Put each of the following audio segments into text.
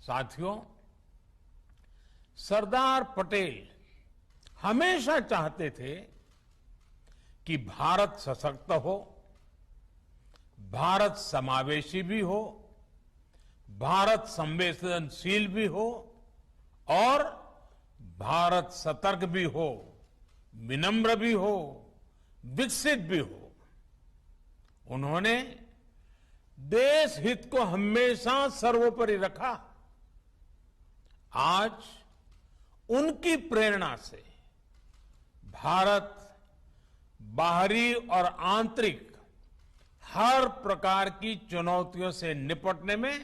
साथियों, सरदार पटेल हमेशा चाहते थे कि भारत सशक्त हो, भारत समावेशी भी हो, भारत संवेदनशील भी हो और भारत सतर्क भी हो, विनम्र भी हो, विकसित भी हो। उन्होंने देश हित को हमेशा सर्वोपरि रखा। आज उनकी प्रेरणा से भारत बाहरी और आंतरिक हर प्रकार की चुनौतियों से निपटने में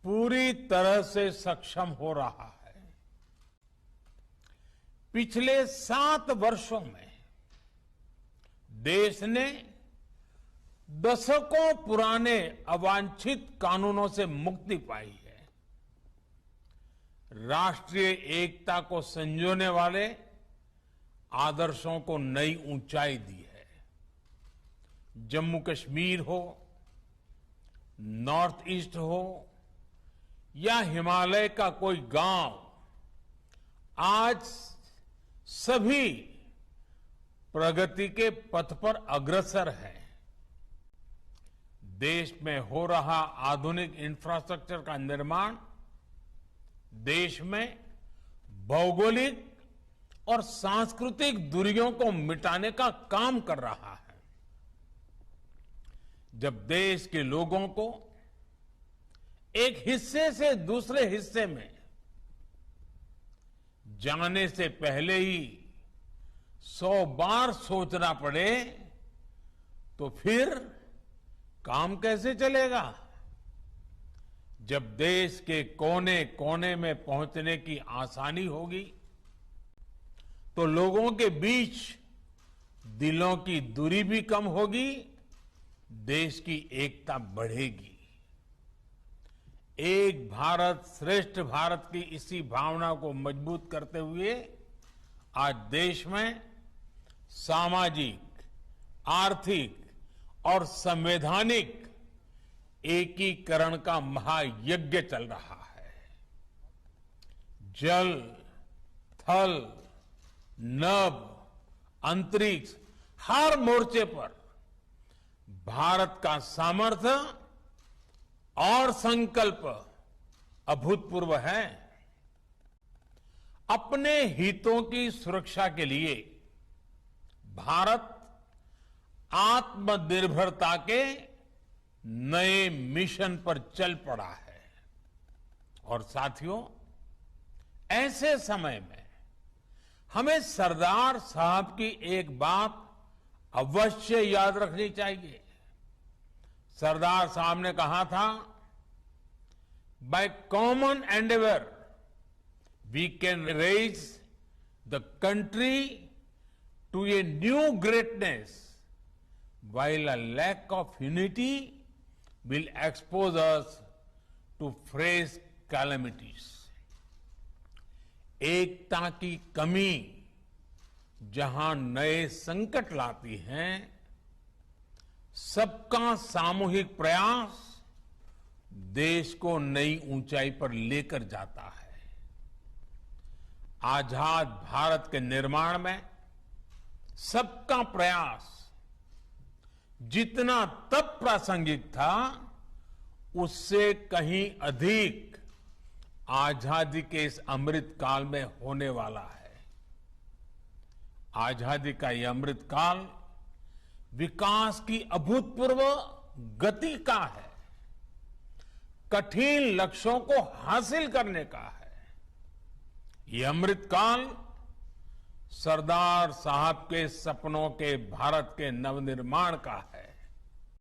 पूरी तरह से सक्षम हो रहा है। पिछले 7 वर्षों में देश ने दशकों पुराने अवांछित कानूनों से मुक्ति पाई है। राष्ट्रीय एकता को संजोने वाले आदर्शों को नई ऊंचाई दी है। जम्मू कश्मीर हो, नॉर्थ ईस्ट हो या हिमालय का कोई गांव, आज सभी प्रगति के पथ पर अग्रसर है। देश में हो रहा आधुनिक इंफ्रास्ट्रक्चर का निर्माण देश में भौगोलिक और सांस्कृतिक दूरियों को मिटाने का काम कर रहा है। जब देश के लोगों को एक हिस्से से दूसरे हिस्से में जाने से पहले ही 100 बार सोचना पड़े तो फिर काम कैसे चलेगा? जब देश के कोने कोने में पहुंचने की आसानी होगी तो लोगों के बीच दिलों की दूरी भी कम होगी, देश की एकता बढ़ेगी। एक भारत श्रेष्ठ भारत की इसी भावना को मजबूत करते हुए आज देश में सामाजिक, आर्थिक और संवैधानिक एकीकरण का महायज्ञ चल रहा है। जल, थल, नभ, अंतरिक्ष, हर मोर्चे पर भारत का सामर्थ्य और संकल्प अभूतपूर्व है। अपने हितों की सुरक्षा के लिए भारत आत्मनिर्भरता के नए मिशन पर चल पड़ा है। और साथियों, ऐसे समय में हमें सरदार साहब की एक बात अवश्य याद रखनी चाहिए। सरदार साहब ने कहा था, by common endeavour we can raise the country to a new greatness, while a lack of unity will expose us to fresh calamities. एकता की कमी जहां नए संकट लाती है, सबका सामूहिक प्रयास देश को नई ऊंचाई पर लेकर जाता है। आजाद भारत के निर्माण में सबका प्रयास जितना तब प्रासंगिक था, उससे कहीं अधिक आजादी के इस अमृत काल में होने वाला है। आजादी का यह अमृत काल विकास की अभूतपूर्व गति का है, कठिन लक्ष्यों को हासिल करने का है। यह अमृत काल सरदार साहब के सपनों के भारत के नवनिर्माण का है।